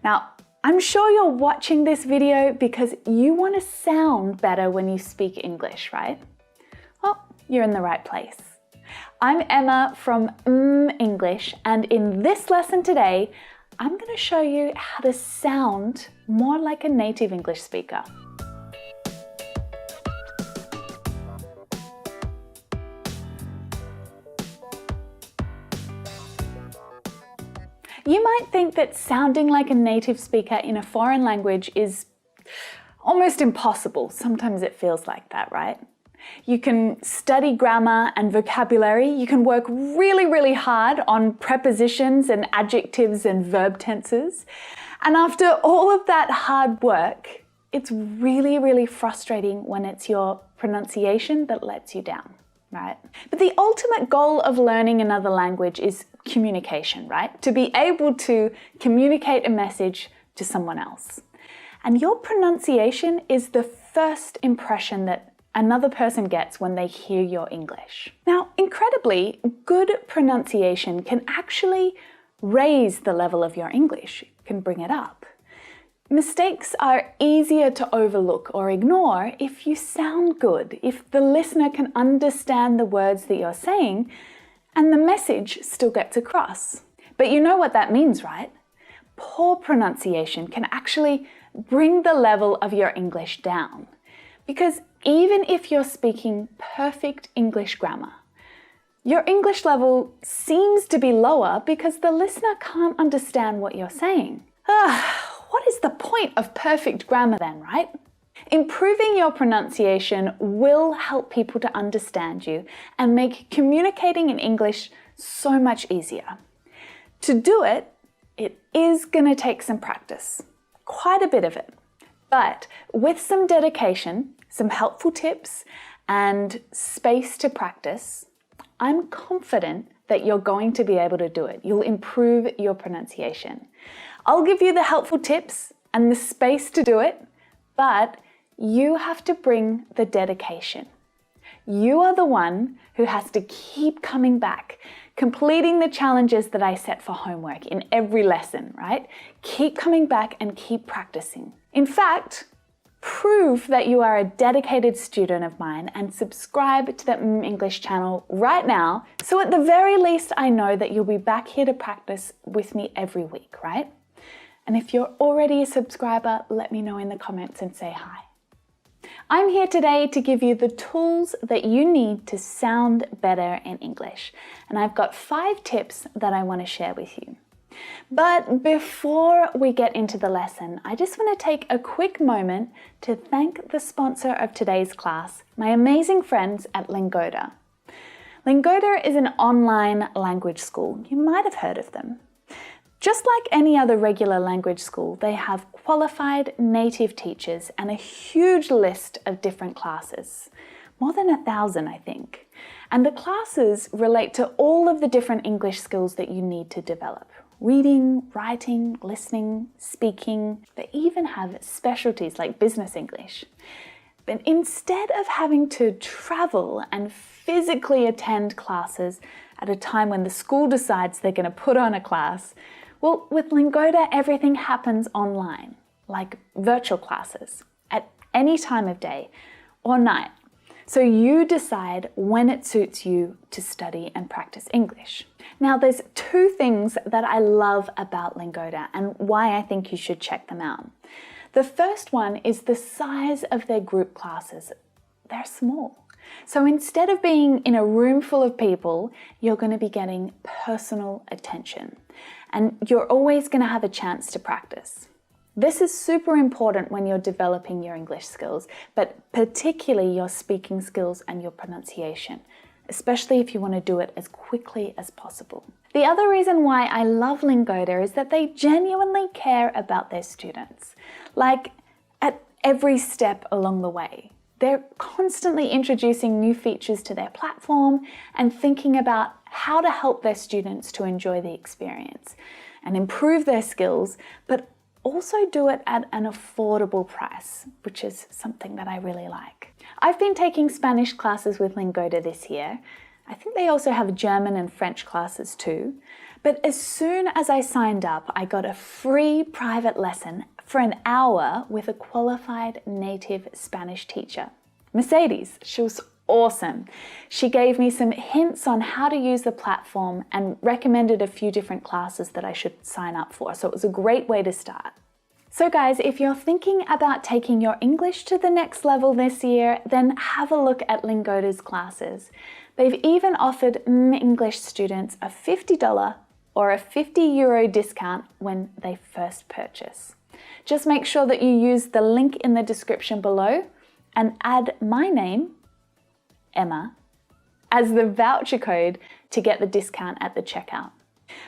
Now, I'm sure you're watching this video because you want to sound better when you speak English, right? Well, you're in the right place. I'm Emma from English, and in this lesson today, I'm going to show you how to sound more like a native English speaker. You might think that sounding like a native speaker in a foreign language is almost impossible. Sometimes it feels like that, right? You can study grammar and vocabulary. You can work really hard on prepositions and adjectives and verb tenses. And after all of that hard work, it's really frustrating when it's your pronunciation that lets you down, right? But the ultimate goal of learning another language is communication, right? To be able to communicate a message to someone else. And your pronunciation is the first impression that another person gets when they hear your English. Now, incredibly, good pronunciation can actually raise the level of your English. It can bring it up. Mistakes are easier to overlook or ignore if you sound good, if the listener can understand the words that you're saying and the message still gets across. But you know what that means, right? Poor pronunciation can actually bring the level of your English down. Because even if you're speaking perfect English grammar, your English level seems to be lower because the listener can't understand what you're saying. What is the point of perfect grammar then, right? Improving your pronunciation will help people to understand you and make communicating in English so much easier. To do it, it is going to take some practice, quite a bit of it. But with some dedication, some helpful tips, and space to practice, I'm confident that you're going to be able to do it. You'll improve your pronunciation. I'll give you the helpful tips and the space to do it, but you have to bring the dedication. You are the one who has to keep coming back, completing the challenges that I set for homework in every lesson, right? Keep coming back and keep practicing. In fact, prove that you are a dedicated student of mine and subscribe to the English channel right now, so at the very least I know that you'll be back here to practice with me every week, right? And if you're already a subscriber, let me know in the comments and say hi. I'm here today to give you the tools that you need to sound better in English. And I've got 5 tips that I want to share with you. But before we get into the lesson, I just want to take a quick moment to thank the sponsor of today's class, my amazing friends at Lingoda. Lingoda is an online language school. You might have heard of them. Just like any other regular language school, they have qualified native teachers and a huge list of different classes. More than 1,000, I think. And the classes relate to all of the different English skills that you need to develop. Reading, writing, listening, speaking. They even have specialties like business English. But instead of having to travel and physically attend classes at a time when the school decides they're going to put on a class, well, with Lingoda, everything happens online, like virtual classes, at any time of day or night. So you decide when it suits you to study and practice English. Now, there's 2 things that I love about Lingoda and why I think you should check them out. The first one is the size of their group classes. They're small. So instead of being in a room full of people, you're going to be getting personal attention. And you're always going to have a chance to practice. This is super important when you're developing your English skills, but particularly your speaking skills and your pronunciation, especially if you want to do it as quickly as possible. The other reason why I love Lingoda is that they genuinely care about their students, like at every step along the way. They're constantly introducing new features to their platform and thinking about how to help their students to enjoy the experience and improve their skills, but also do it at an affordable price, which is something that I really like. I've been taking Spanish classes with Lingoda this year. I think they also have German and French classes too. But as soon as I signed up, I got a free private lesson for an hour with a qualified native Spanish teacher. Mercedes, she was awesome. She gave me some hints on how to use the platform and recommended a few different classes that I should sign up for. So it was a great way to start. So guys, if you're thinking about taking your English to the next level this year, then have a look at Lingoda's classes. They've even offered English students a $50 or a €50 discount when they first purchase. Just make sure that you use the link in the description below and add my name, Emma, as the voucher code to get the discount at the checkout.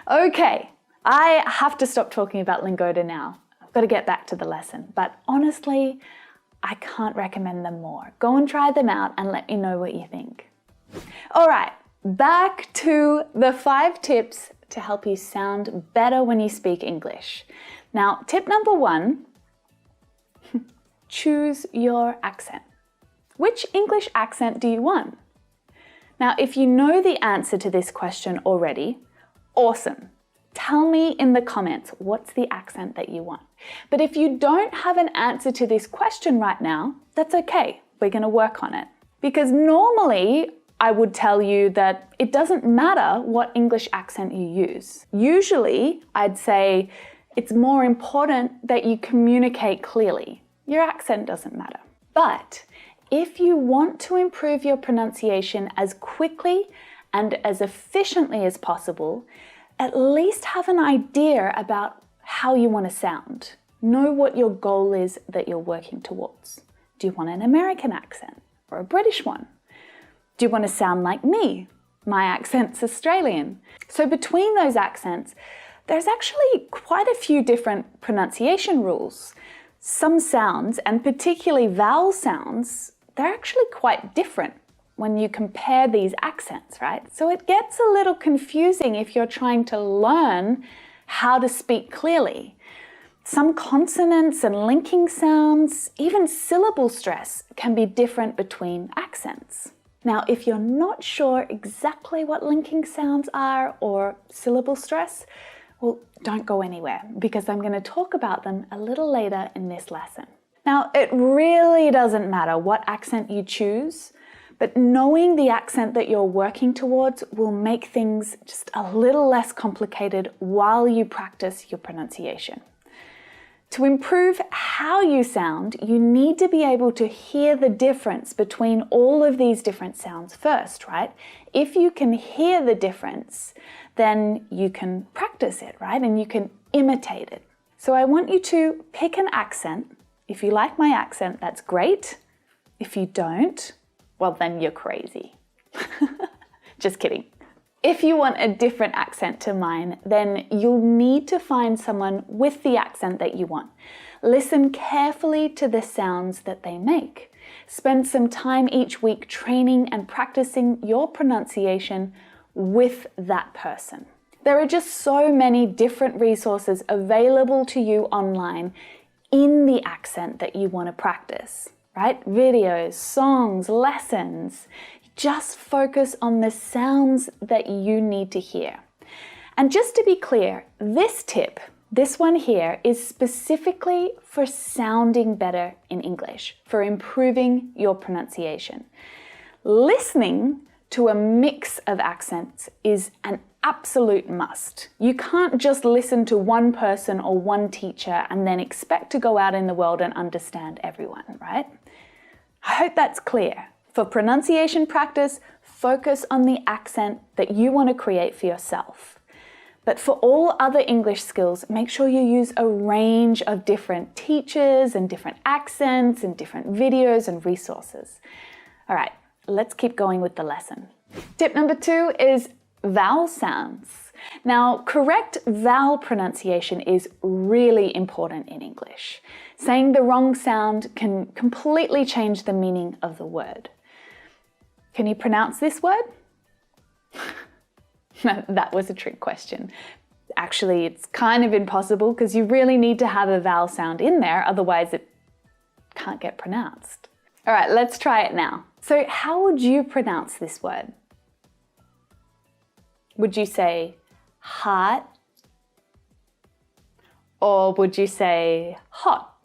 Okay, I have to stop talking about Lingoda now. Got to get back to the lesson, but honestly, I can't recommend them more. Go and try them out and let me know what you think. All right, back to the 5 tips to help you sound better when you speak English. Now, tip number 1, choose your accent. Which English accent do you want? Now, if you know the answer to this question already, awesome. Tell me in the comments what's the accent that you want. But if you don't have an answer to this question right now, that's okay. We're going to work on it. Because normally I would tell you that it doesn't matter what English accent you use. Usually I'd say it's more important that you communicate clearly. Your accent doesn't matter. But if you want to improve your pronunciation as quickly and as efficiently as possible, at least have an idea about how you want to sound. Know what your goal is that you're working towards. Do you want an American accent or a British one? Do you want to sound like me? My accent's Australian. So between those accents, there's actually quite a few different pronunciation rules. Some sounds, and particularly vowel sounds, they're actually quite different when you compare these accents, right? So it gets a little confusing if you're trying to learn how to speak clearly. Some consonants and linking sounds, even syllable stress, can be different between accents. Now, if you're not sure exactly what linking sounds are or syllable stress, well, don't go anywhere because I'm going to talk about them a little later in this lesson. Now, it really doesn't matter what accent you choose, but knowing the accent that you're working towards will make things just a little less complicated while you practice your pronunciation. To improve how you sound, you need to be able to hear the difference between all of these different sounds first, right? If you can hear the difference, then you can practice it, right? And you can imitate it. So I want you to pick an accent. If you like my accent, that's great. If you don't, well, then you're crazy. Just kidding. If you want a different accent to mine, then you'll need to find someone with the accent that you want. Listen carefully to the sounds that they make. Spend some time each week training and practicing your pronunciation with that person. There are just so many different resources available to you online in the accent that you want to practice, right? Videos, songs, lessons. Just focus on the sounds that you need to hear. And just to be clear, this tip, this one here, is specifically for sounding better in English, for improving your pronunciation. Listening to a mix of accents is an absolute must. You can't just listen to one person or one teacher and then expect to go out in the world and understand everyone, right? I hope that's clear. For pronunciation practice, focus on the accent that you want to create for yourself. But for all other English skills, make sure you use a range of different teachers and different accents and different videos and resources. All right, let's keep going with the lesson. Tip number 2 is vowel sounds. Now, correct vowel pronunciation is really important in English. Saying the wrong sound can completely change the meaning of the word. Can you pronounce this word? That was a trick question. Actually, it's kind of impossible because you really need to have a vowel sound in there, otherwise it can't get pronounced. All right, let's try it now. So how would you pronounce this word? Would you say heart? Or would you say hot?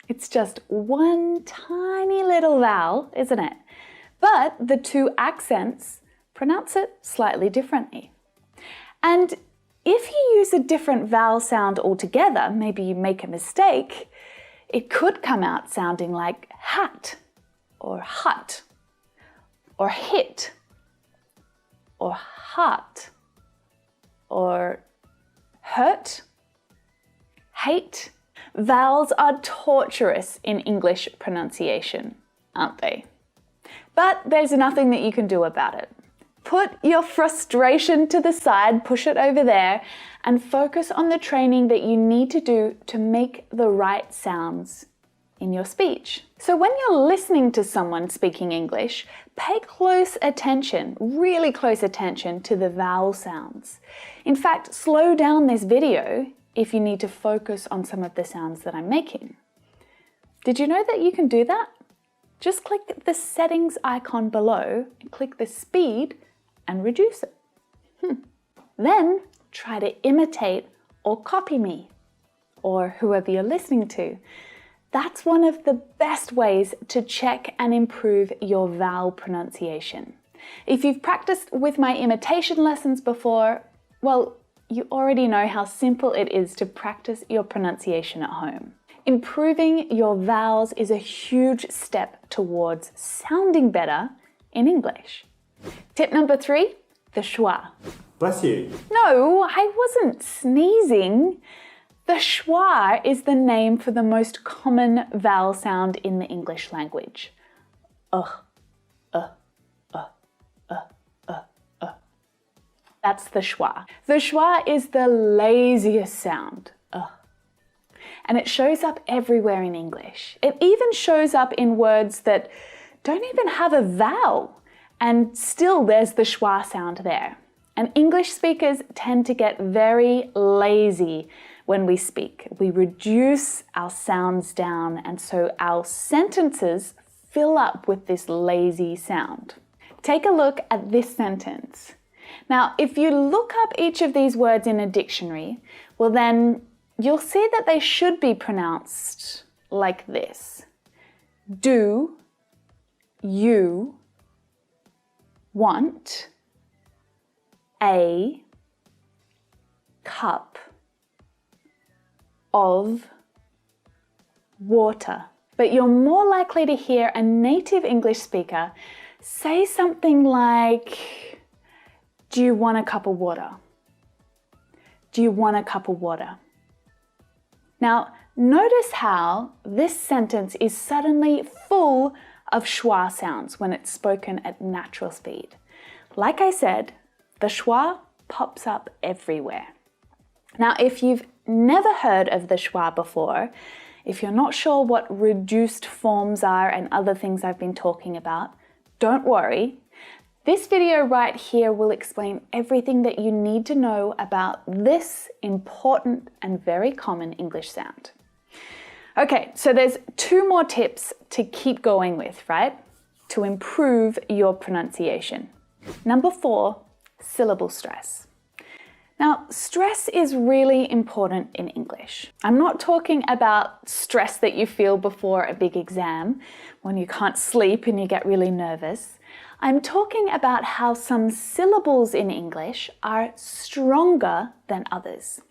It's just one tiny little vowel, isn't it? But the two accents pronounce it slightly differently. And if you use a different vowel sound altogether, maybe you make a mistake, it could come out sounding like hat, or hut, or hit, or heart, or hurt, hate. Vowels are torturous in English pronunciation, aren't they? But there's nothing that you can do about it. Put your frustration to the side, push it over there, and focus on the training that you need to do to make the right sounds in your speech. So when you're listening to someone speaking English, pay close attention, really close attention to the vowel sounds. In fact, slow down this video if you need to focus on some of the sounds that I'm making. Did you know that you can do that? Just click the settings icon below and click the speed and reduce it. Then try to imitate or copy me or whoever you're listening to. That's one of the best ways to check and improve your vowel pronunciation. If you've practiced with my imitation lessons before, well, you already know how simple it is to practice your pronunciation at home. Improving your vowels is a huge step towards sounding better in English. Tip number 3, the schwa. Bless you. No, I wasn't sneezing. The schwa is the name for the most common vowel sound in the English language. That's the schwa. The schwa is the laziest sound. And it shows up everywhere in English. It even shows up in words that don't even have a vowel, and still there's the schwa sound there. And English speakers tend to get very lazy when we speak. We reduce our sounds down, and so our sentences fill up with this lazy sound. Take a look at this sentence. Now, if you look up each of these words in a dictionary, well then you'll see that they should be pronounced like this. Do you want a cup of water? But you're more likely to hear a native English speaker say something like, do you want a cup of water? Do you want a cup of water? Now, notice how this sentence is suddenly full of schwa sounds when it's spoken at natural speed. Like I said, the schwa pops up everywhere. Now, if you've never heard of the schwa before, if you're not sure what reduced forms are and other things I've been talking about, don't worry. This video right here will explain everything that you need to know about this important and very common English sound. Okay, so there's 2 more tips to keep going with, right? To improve your pronunciation. Number 4, syllable stress. Now, stress is really important in English. I'm not talking about stress that you feel before a big exam, when you can't sleep and you get really nervous. I'm talking about how some syllables in English are stronger than others.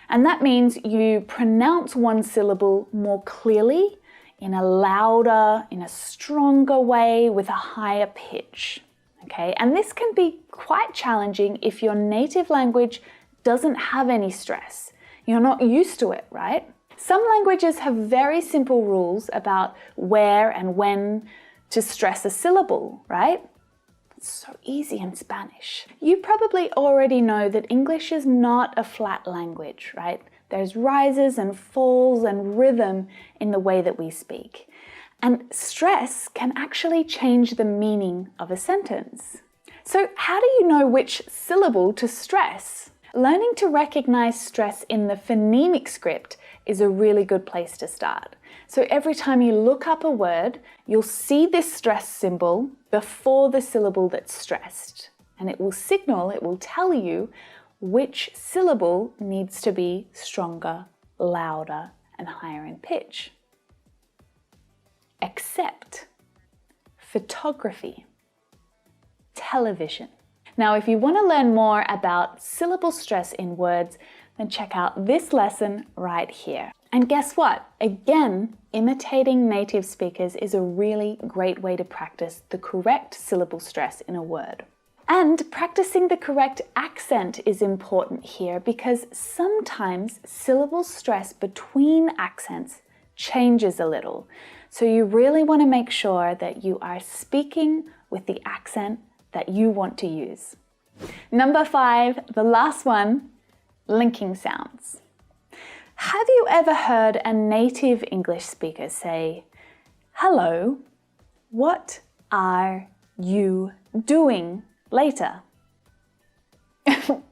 And that means you pronounce one syllable more clearly, in a louder, in a stronger way, with a higher pitch. Okay? And this can be quite challenging if your native language doesn't have any stress. You're not used to it, right? Some languages have very simple rules about where and when to stress a syllable, right? It's so easy in Spanish. You probably already know that English is not a flat language, right? There's rises and falls and rhythm in the way that we speak. And stress can actually change the meaning of a sentence. So how do you know which syllable to stress? Learning to recognize stress in the phonemic script is a really good place to start. So every time you look up a word, you'll see this stress symbol before the syllable that's stressed. and it will tell you which syllable needs to be stronger, louder, and higher in pitch. Accept, photography, television. Now, if you want to learn more about syllable stress in words, then check out this lesson right here. And guess what? Again, imitating native speakers is a really great way to practice the correct syllable stress in a word. And practicing the correct accent is important here because sometimes syllable stress between accents changes a little. So you really want to make sure that you are speaking with the accent that you want to use. Number 5, the last one, linking sounds. Have you ever heard a native English speaker say, "Hello, what are you doing later?"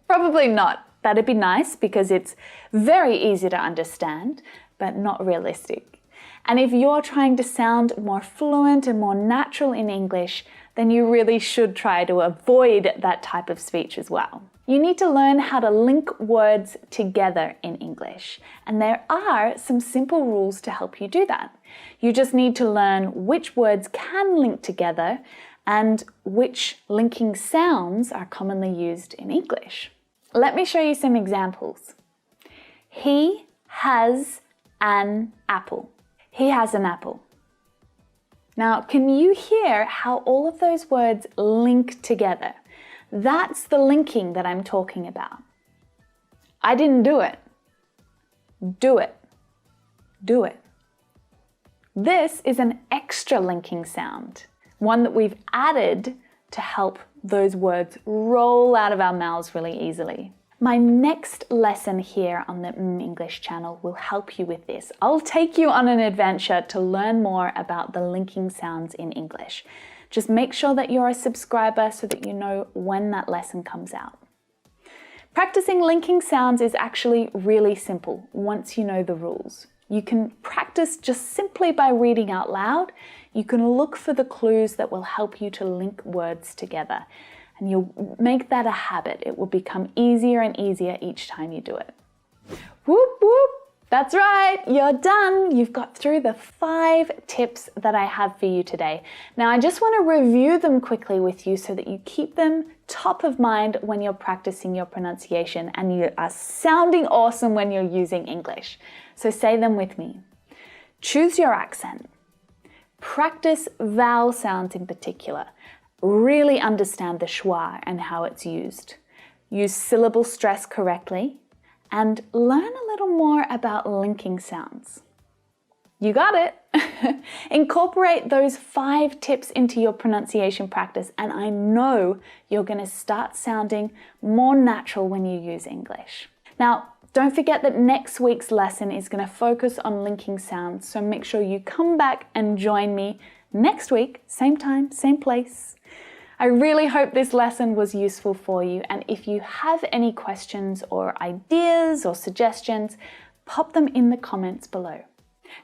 Probably not. That'd be nice because it's very easy to understand, but not realistic. And if you're trying to sound more fluent and more natural in English, then you really should try to avoid that type of speech as well. You need to learn how to link words together in English, and there are some simple rules to help you do that. You just need to learn which words can link together and which linking sounds are commonly used in English. Let me show you some examples. He has an apple. He has an apple. Now, can you hear how all of those words link together? That's the linking that I'm talking about. I didn't do it. Do it. Do it. This is an extra linking sound, one that we've added to help those words roll out of our mouths really easily. My next lesson here on the English channel will help you with this. I'll take you on an adventure to learn more about the linking sounds in English. Just make sure that you're a subscriber so that you know when that lesson comes out. Practicing linking sounds is actually really simple once you know the rules. You can practice just simply by reading out loud. You can look for the clues that will help you to link words together. And you'll make that a habit. It will become easier and easier each time you do it. Whoop, whoop. That's right, you're done. You've got through the 5 tips that I have for you today. Now, I just want to review them quickly with you so that you keep them top of mind when you're practicing your pronunciation and you are sounding awesome when you're using English. So say them with me. Choose your accent. Practice vowel sounds in particular. Really understand the schwa and how it's used. Use syllable stress correctly and learn a little more about linking sounds. You got it! Incorporate those 5 tips into your pronunciation practice and I know you're going to start sounding more natural when you use English. Now, don't forget that next week's lesson is going to focus on linking sounds, so make sure you come back and join me next week, same time, same place. I really hope this lesson was useful for you, and if you have any questions or ideas or suggestions, pop them in the comments below.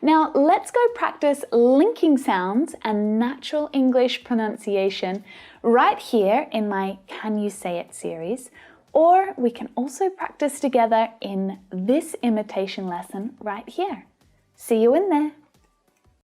Now let's go practice linking sounds and natural English pronunciation right here in my Can You Say It series, or we can also practice together in this imitation lesson right here. See you in there.